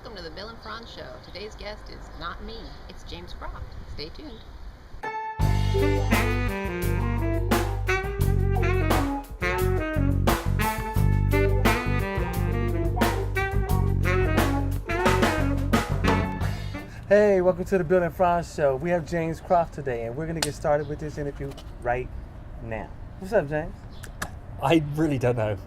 Welcome to the Bill Frantz Show. Today's guest is not me, it's James Croft. Stay tuned. Hey, welcome to the Bill Frantz Show. We have James Croft today, and we're going to get started with this interview right now. What's up, James? I really don't know.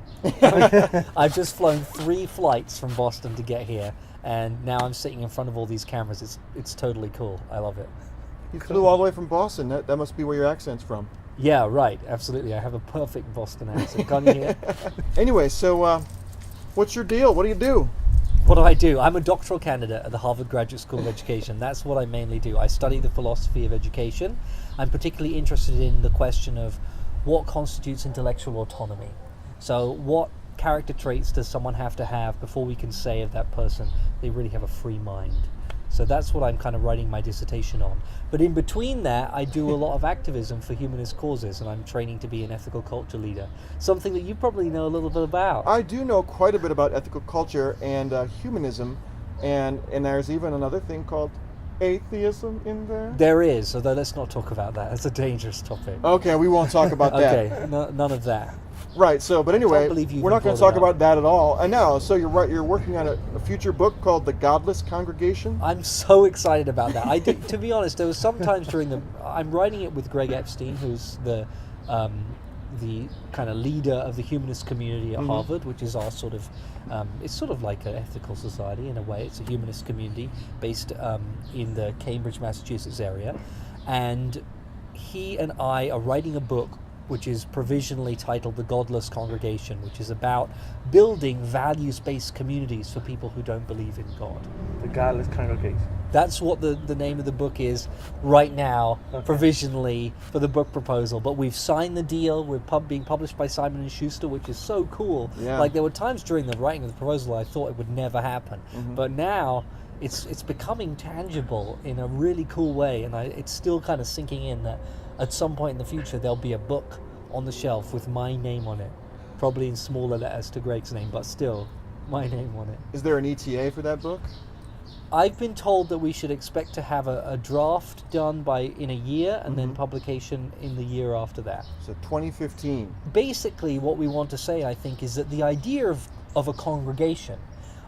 I've just flown 3 flights from Boston to get here, and now I'm sitting in front of all these cameras. It's totally cool. I love it. You flew all the way from Boston. That must be where your accent's from. Yeah, right. Absolutely. I have a perfect Boston accent. Can't you hear? Anyway, so what's your deal? What do you do? What do? I'm a doctoral candidate at the Harvard Graduate School of Education. That's what I mainly do. I study the philosophy of education. I'm particularly interested in the question of what constitutes intellectual autonomy. So what character traits does someone have to have before we can say of that person they really have a free mind? So that's what I'm kind of writing my dissertation on. But in between that, I do a lot of activism for humanist causes, and I'm training to be an ethical culture leader, something that you probably know a little bit about. I do know quite a bit about ethical culture and humanism, and there's even another thing called atheism in there. There is, although let's not talk about that. It's a dangerous topic. Okay, we won't talk about that. Okay, none of that. Right, so, but anyway, we're not going to talk about that at all. I know, so you're working on a future book called The Godless Congregation? I'm so excited about that. To be honest, there was sometimes I'm writing it with Greg Epstein, who's the kind of leader of the humanist community at Harvard, which is our sort of, it's sort of like an ethical society in a way. It's a humanist community based in the Cambridge, Massachusetts area. And he and I are writing a book which is provisionally titled The Godless Congregation, which is about building values-based communities for people who don't believe in God. The Godless Congregation. That's what the name of the book is right now, provisionally, for the book proposal. But we've signed the deal. We're being published by Simon & Schuster, which is so cool. Yeah. Like, there were times during the writing of the proposal I thought it would never happen. But now it's becoming tangible in a really cool way, and it's still kind of sinking in that at some point in the future there'll be a book on the shelf with my name on it, probably in smaller letters to Greg's name, but still my name on it. Is there an ETA for that book? I've been told that we should expect to have a draft done in a year, and then publication in the year after that. So 2015. Basically what we want to say, I think, is that the idea of a congregation,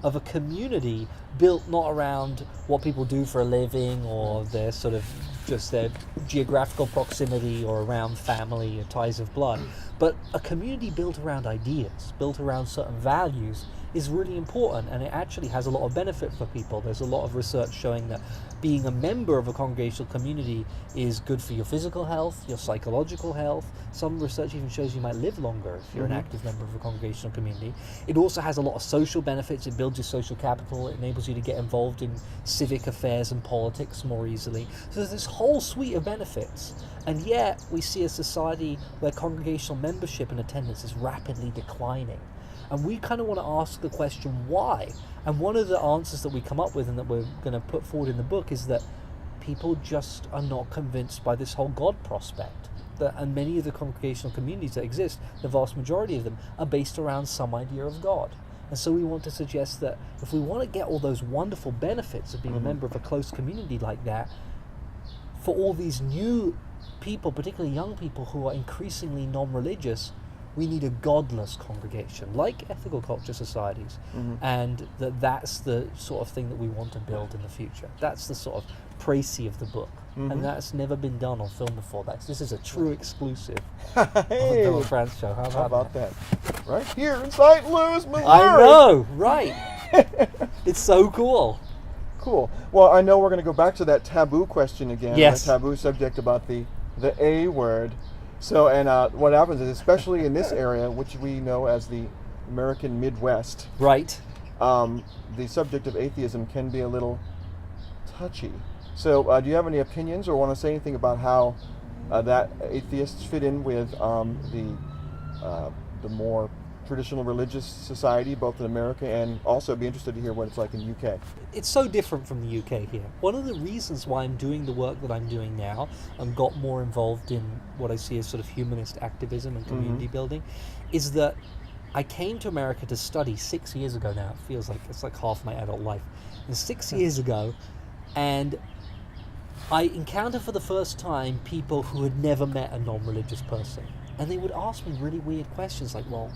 of a community built not around what people do for a living or their sort of just their geographical proximity or around family or ties of blood, but a community built around ideas, built around certain values, is really important, and it actually has a lot of benefit for people. There's a lot of research showing that being a member of a congregational community is good for your physical health, your psychological health. Some research even shows you might live longer if you're an active member of a congregational community. It also has a lot of social benefits. It builds your social capital. It enables you to get involved in civic affairs and politics more easily. So there's this whole suite of benefits. And yet we see a society where congregational membership and attendance is rapidly declining. And we kind of want to ask the question, why? And one of the answers that we come up with and that we're going to put forward in the book is that people just are not convinced by this whole God prospect. And many of the congregational communities that exist, the vast majority of them, are based around some idea of God. And so we want to suggest that if we want to get all those wonderful benefits of being a member of a close community like that, for all these new people, particularly young people who are increasingly non-religious, we need a godless congregation, like ethical culture societies, and that's the sort of thing that we want to build in the future. That's the sort of précis of the book, and that's never been done on film before. This is a true exclusive of the Bill Frantz Show. How about that? Right here in St. Louis, Missouri. I know, right? It's so cool. Cool. Well, I know we're going to go back to that taboo question again. Yes. The taboo subject about the A word. So, and what happens is, especially in this area, which we know as the American Midwest, right? The subject of atheism can be a little touchy. So, do you have any opinions or want to say anything about how that atheists fit in with the more traditional religious society, both in America, and also be interested to hear what it's like in the UK? It's so different from the UK here. One of the reasons why I'm doing the work that I'm doing now and got more involved in what I see as sort of humanist activism and community building is that I came to America to study 6 years ago now. It feels like it's like half my adult life. And 6 years ago, and I encountered for the first time people who had never met a non-religious person. And they would ask me really weird questions like, well,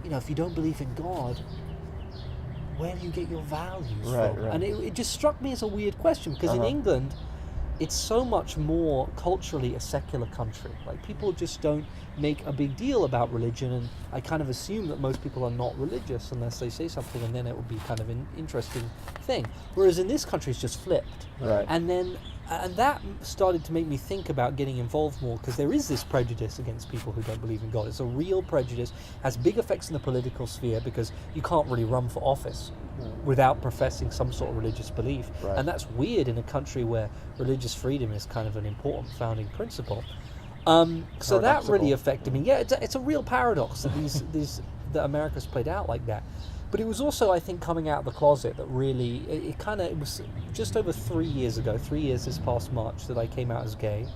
if you don't believe in God, where do you get your values from? Right. And it just struck me as a weird question, because in England, it's so much more culturally a secular country. Like, people just don't make a big deal about religion, and I kind of assume that most people are not religious unless they say something, and then it would be kind of an interesting thing. Whereas in this country, it's just flipped. Right. And that started to make me think about getting involved more, because there is this prejudice against people who don't believe in God. It's a real prejudice, has big effects in the political sphere, because you can't really run for office without professing some sort of religious belief. Right. And that's weird in a country where religious freedom is kind of an important founding principle. So that really affected me. Yeah, it's a real paradox that that America's played out like that. But it was also, I think, coming out of the closet that really, it was just over 3 years ago, 3 years this past March, that I came out as gay.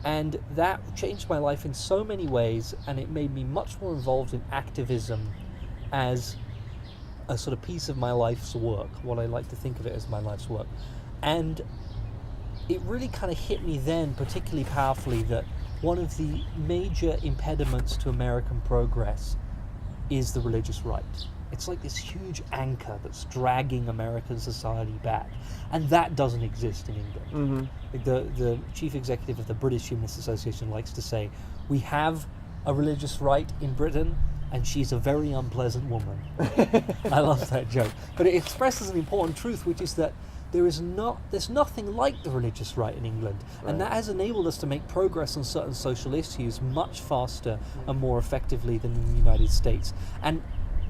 And that changed my life in so many ways, and it made me much more involved in activism as a sort of piece of my life's work, what I like to think of it as my life's work. And it really kind of hit me then particularly powerfully that one of the major impediments to American progress is the religious right. It's like this huge anchor that's dragging American society back, and that doesn't exist in England. The chief executive of the British Humanist Association likes to say, we have a religious right in Britain, and she's a very unpleasant woman. I love that joke. But it expresses an important truth, which is that there's nothing like the religious right in England. Right. And that has enabled us to make progress on certain social issues much faster and more effectively than in the United States. And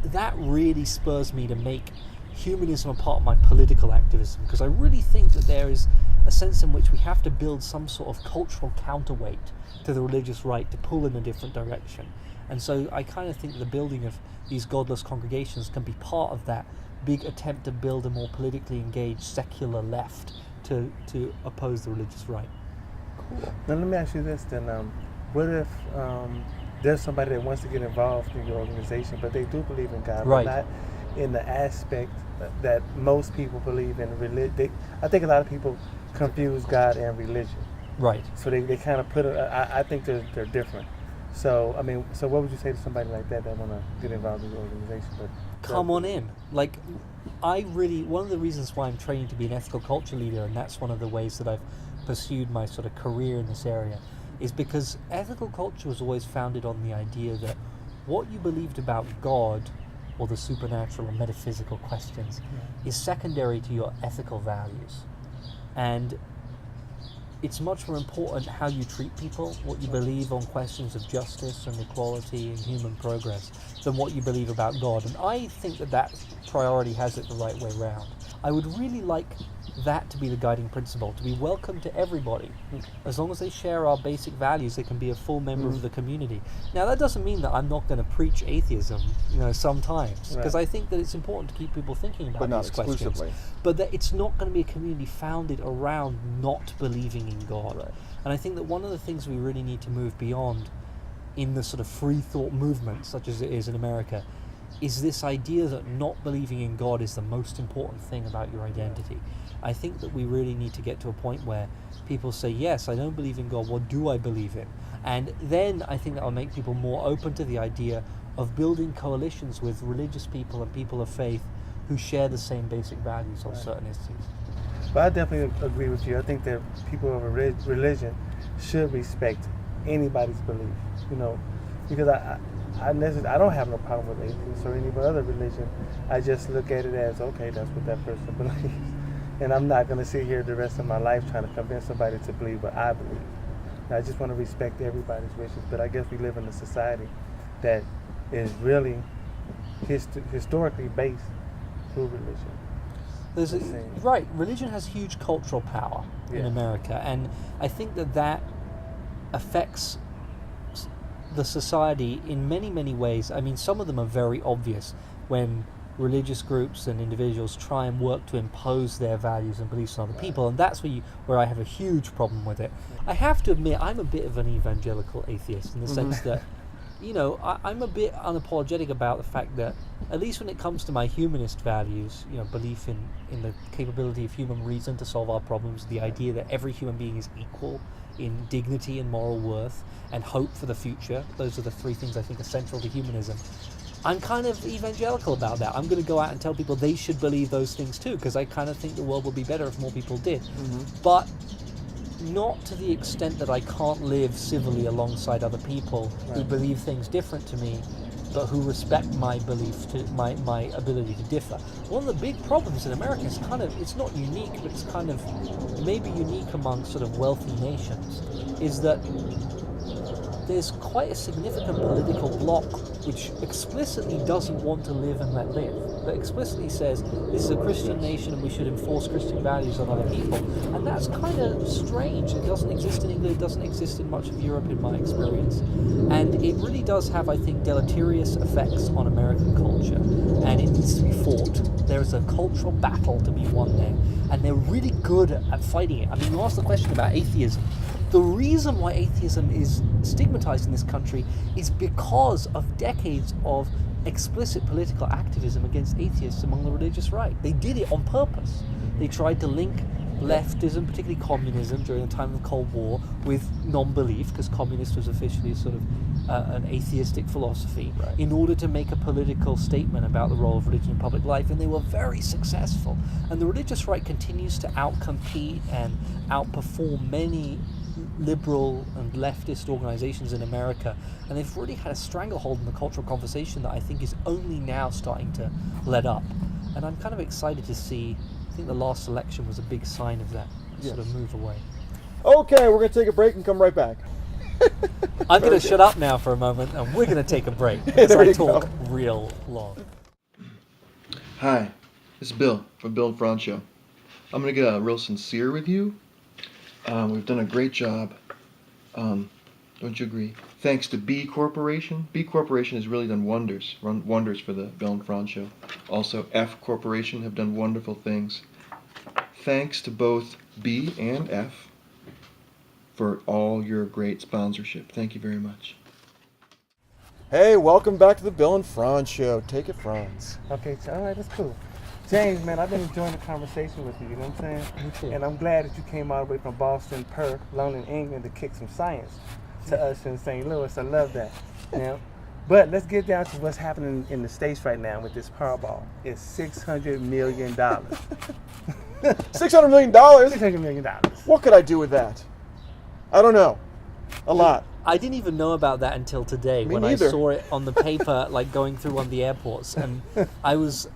that really spurs me to make humanism a part of my political activism, because I really think that there is a sense in which we have to build some sort of cultural counterweight to the religious right to pull in a different direction. And so I kind of think the building of these godless congregations can be part of that big attempt to build a more politically engaged secular left to oppose the religious right. Cool. Now let me ask you this then. What if there's somebody that wants to get involved in your organization, but they do believe in God, Right. but not in the aspect that most people believe in religion? I think a lot of people confuse God and religion. Right. So they kind of put it, I think they're different. So, what would you say to somebody like that want to get involved in your organization? But come on in. Like, one of the reasons why I'm training to be an ethical culture leader, and that's one of the ways that I've pursued my sort of career in this area, is because ethical culture was always founded on the idea that what you believed about God or the supernatural or metaphysical questions is secondary to your ethical values. And it's much more important how you treat people, what you believe on questions of justice and equality and human progress, than what you believe about God. And I think that priority has it the right way around. I would really like that to be the guiding principle, to be welcome to everybody. As long as they share our basic values, they can be a full member of the community. Now, that doesn't mean that I'm not going to preach atheism, sometimes, because I think that it's important to keep people thinking about these questions. But not exclusively. But that it's not going to be a community founded around not believing in God. Right. And I think that one of the things we really need to move beyond in the sort of free thought movement, such as it is in America, is this idea that not believing in God is the most important thing about your identity. I think that we really need to get to a point where people say, yes, I don't believe in God, what do I believe in? And then I think that will make people more open to the idea of building coalitions with religious people and people of faith who share the same basic values on certain issues. But I definitely agree with you. I think that people of a religion should respect anybody's belief, because I don't have no problem with atheists or any other religion. I just look at it as, okay, that's what that person believes. And I'm not going to sit here the rest of my life trying to convince somebody to believe what I believe. And I just want to respect everybody's wishes. But I guess we live in a society that is really historically based through religion. Right, religion has huge cultural power in America, and I think that affects the society in many, many ways. I mean, some of them are very obvious when religious groups and individuals try and work to impose their values and beliefs on other people, and that's where I have a huge problem with it. I have to admit, I'm a bit of an evangelical atheist in the sense that I'm a bit unapologetic about the fact that, at least when it comes to my humanist values, belief in the capability of human reason to solve our problems, the idea that every human being is equal in dignity and moral worth and hope for the future, those are the three things I think are central to humanism. I'm kind of evangelical about that. I'm going to go out and tell people they should believe those things too, because I kind of think the world would be better if more people did. But not to the extent that I can't live civilly alongside other people who believe things different to me, but who respect my belief, my ability to differ. One of the big problems in America is it's not unique, but it's kind of maybe unique among sort of wealthy nations, is that there's quite a significant political bloc which explicitly doesn't want to live and let live, that explicitly says this is a Christian nation and we should enforce Christian values on other people. And that's kind of strange. It doesn't exist in England, it doesn't exist in much of Europe in my experience. And it really does have, I think, deleterious effects on American culture, and it needs to be fought. There is a cultural battle to be won there, and they're really good at fighting it. I mean, you asked the question about atheism. The reason why atheism is stigmatized in this country is because of decades of explicit political activism against atheists among the religious right. They did it on purpose. They tried to link leftism, particularly communism, during the time of the Cold War with non-belief, because communist was officially sort of an atheistic philosophy, in order to make a political statement about the role of religion in public life, and they were very successful. And the religious right continues to outcompete and outperform many liberal and leftist organizations in America, and they've really had a stranglehold in the cultural conversation that I think is only now starting to let up. And I'm kind of excited to see, I think the last election was a big sign of that sort of move away. Okay, we're going to take a break and come right back. I'm going to shut up now for a moment, and we're going to take a break, because I talk real long. Hi, this is Bill from Bill Frantz Show. I'm going to get real sincere with you. We've done a great job. Don't you agree? Thanks to B Corporation. B Corporation has really done wonders for the Bill and Frantz Show. Also, F Corporation have done wonderful things. Thanks to both B and F for all your great sponsorship. Thank you very much. Hey, welcome back to the Bill and Frantz Show. Take it, Franz. Okay, all right, that's cool. James, man, I've been enjoying the conversation with you, you know what I'm saying? Me too. And I'm glad that you came all the way from Boston, Perth, London, England to kick some science to us in St. Louis. I love that. You know? But let's get down to what's happening in the States right now with this Powerball. It's $600 million. $600 million? $600 million. What could I do with that? I don't know. A lot. I didn't even know about that until today. Me when neither. I saw it on the paper, like going through one of the airports, and I was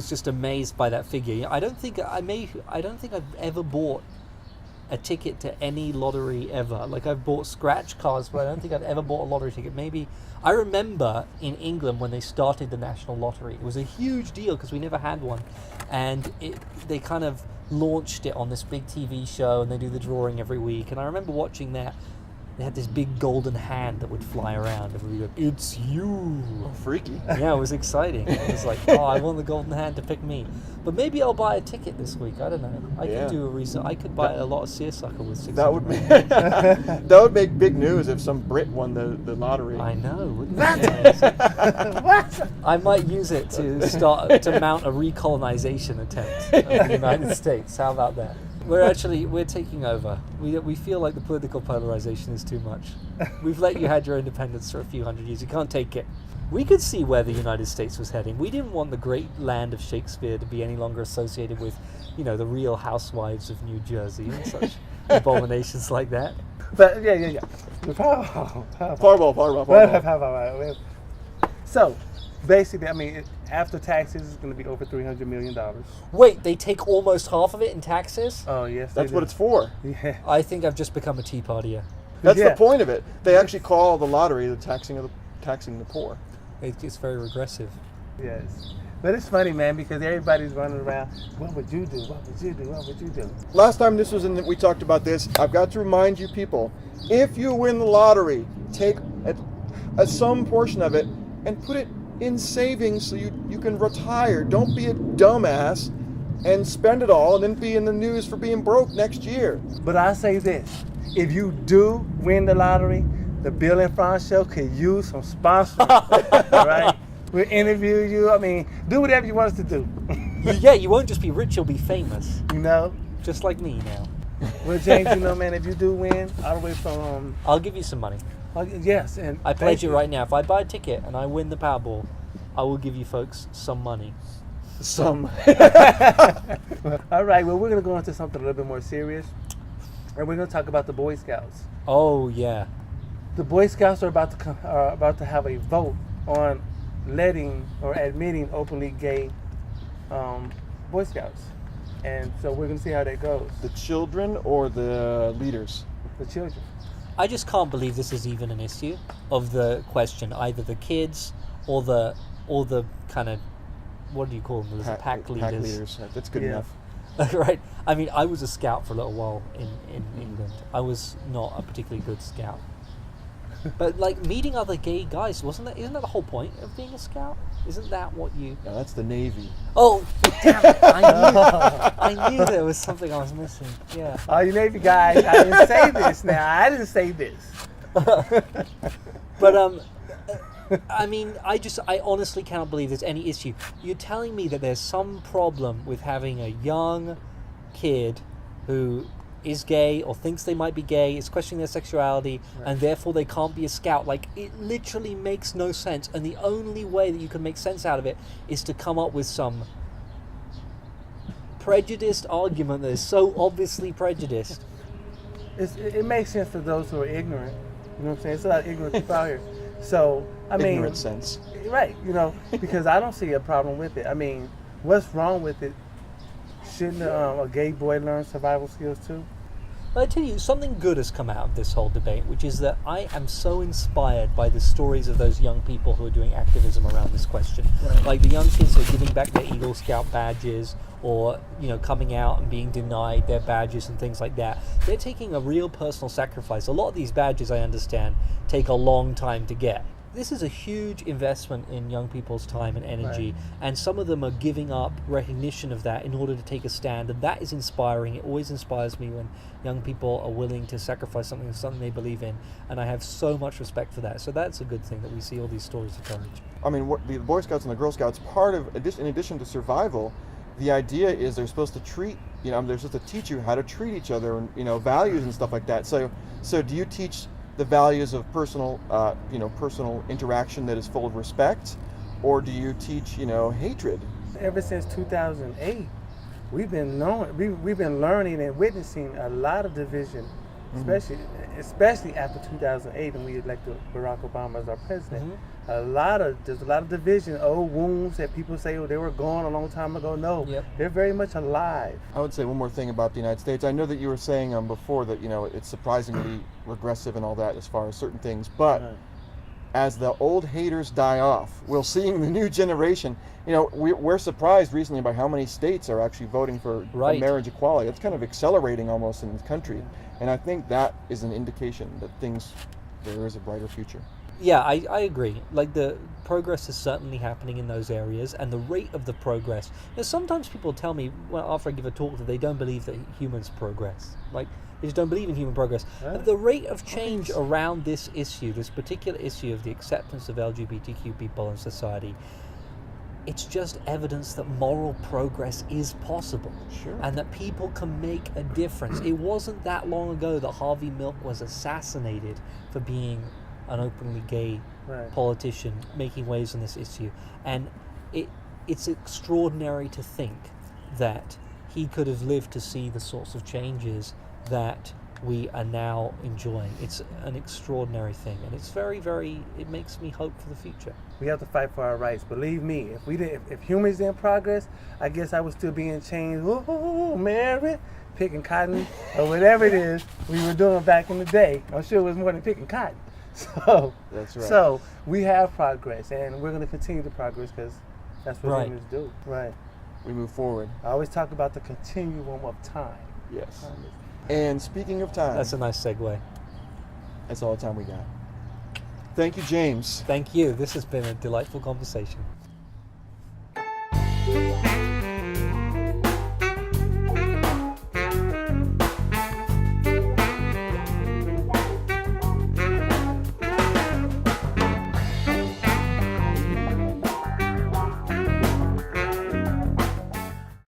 just amazed by that figure. I don't think I've ever bought a ticket to any lottery ever. Like, I've bought scratch cards, but I don't think I've ever bought a lottery ticket. Maybe I remember in England when they started the national lottery, it was a huge deal because we never had one, and they kind of launched it on this big TV show, and they do the drawing every week. And I remember watching that. They had this big golden hand that would fly around, and we'd go, "It's you!" Oh, freaky. Yeah, it was exciting. It was like, oh, I want the golden hand to pick me. But maybe I'll buy a ticket this week. I don't know. I could do a reason. I could buy a lot of seersucker with $600. That would make big news if some Brit won the lottery. I know, wouldn't it? What? I might use it to mount a recolonization attempt of the United States. How about that? We're taking over. We feel like the political polarization is too much. We've let you had your independence for a few hundred years. You can't take it. We could see where the United States was heading. We didn't want the great land of Shakespeare to be any longer associated with, the Real Housewives of New Jersey and such abominations like that. But yeah. Powerball. So, basically, I mean, after taxes, it's going to be over $300 million. Wait, they take almost half of it in taxes? Oh, yes. That's what it's for. Yeah. I think I've just become a Tea Partier. That's the point of it. They actually call the lottery the taxing the poor. It's very regressive. Yes. But it's funny, man, because everybody's running around, what would you do? What would you do? What would you do? Last time we talked about this, I've got to remind you people, if you win the lottery, take some portion of it and put it in savings so you can retire. Don't be a dumbass and spend it all and then be in the news for being broke next year. But I say this, if you do win the lottery, the Bill and Frantz Show could use some sponsors. All right? We'll interview you. I mean, do whatever you want us to do. Yeah, you won't just be rich, you'll be famous. You know? Just like me now. Well, James, you know, man, if you do win, all the way from... I'll give you some money. yes, and... I pledge it right now. If I buy a ticket and I win the Powerball, I will give you folks some money. Some. All right, well, we're going to go into something a little bit more serious. And we're going to talk about the Boy Scouts. Oh, yeah. The Boy Scouts are about to have a vote on letting or admitting openly gay Boy Scouts. And so we're going to see how that goes. The children or the leaders? The children. I just can't believe this is even an issue of the question. Either the kids or the kind of, what do you call them? The pack leaders. Pack leaders. That's good enough. Right. I mean, I was a scout for a little while in England. I was not a particularly good scout. But like meeting other gay guys, isn't that the whole point of being a scout? Isn't that what you... No, that's the Navy. Oh, damn it. I knew there was something I was missing. Yeah. Oh, you Navy guys, I didn't say this now. I didn't say this. But, I mean, I honestly cannot believe there's any issue. You're telling me that there's some problem with having a young kid who is gay or thinks they might be gay, is questioning their sexuality, right, and therefore they can't be a scout. Like, it literally makes no sense. And the only way that you can make sense out of it is to come up with some prejudiced argument that is so obviously prejudiced. It makes sense to those who are ignorant. You know what I'm saying? It's a lot of ignorant people out here. So, I mean... Ignorant sense. Right, you know, because I don't see a problem with it. I mean, what's wrong with it? Shouldn't a gay boy learn survival skills too? But I tell you, something good has come out of this whole debate, which is that I am so inspired by the stories of those young people who are doing activism around this question. Right. Like the young kids who are giving back their Eagle Scout badges, or, you know, coming out and being denied their badges and things like that. They're taking a real personal sacrifice. A lot of these badges, I understand, take a long time to get. This is a huge investment in young people's time and energy, right, and some of them are giving up recognition of that in order to take a stand, and that is inspiring. It always inspires me when young people are willing to sacrifice something they believe in, and I have so much respect for that. So that's a good thing that we see all these stories of courage. I mean, what the Boy Scouts and the Girl Scouts, in addition to survival, the idea is they're supposed to treat, you know, they're supposed to teach you how to treat each other and, you know, values and stuff like that. So do you teach the values of personal interaction that is full of respect, or do you teach, hatred? Ever since 2008, we've been learning and witnessing a lot of division, especially after 2008 when we elected Barack Obama as our president. Mm-hmm. There's a lot of division, old wounds that people say, they were gone a long time ago. No, They're very much alive. I would say one more thing about the United States. I know that you were saying before that, it's surprisingly regressive and all that as far as certain things, but as the old haters die off, we're seeing the new generation. We're surprised recently by how many states are actually voting for marriage equality. It's kind of accelerating almost in the country, and I think that is an indication that there is a brighter future. Yeah, I agree. Like, the progress is certainly happening in those areas, and the rate of the progress. Sometimes people tell me, after I give a talk, that they don't believe that humans progress. Like, they just don't believe in human progress. But the rate of change around this issue, this particular issue of the acceptance of LGBTQ people in society, it's just evidence that moral progress is possible. Sure. And that people can make a difference. It wasn't that long ago that Harvey Milk was assassinated for being an openly gay politician making waves on this issue, and it's extraordinary to think that he could have lived to see the sorts of changes that we are now enjoying. It's an extraordinary thing, and it's very, very, it makes me hope for the future. We have to fight for our rights. Believe me, if humans didn't progress, I guess I would still be in chains. Ooh, Mary, picking cotton or whatever it is we were doing back in the day. I'm sure it was more than picking cotton. So that's right. So we have progress, and we're going to continue to progress because that's what humans do. Right. We move forward. I always talk about the continuum of time. Yes. And speaking of time, that's a nice segue. That's all the time we got. Thank you, James. Thank you. This has been a delightful conversation.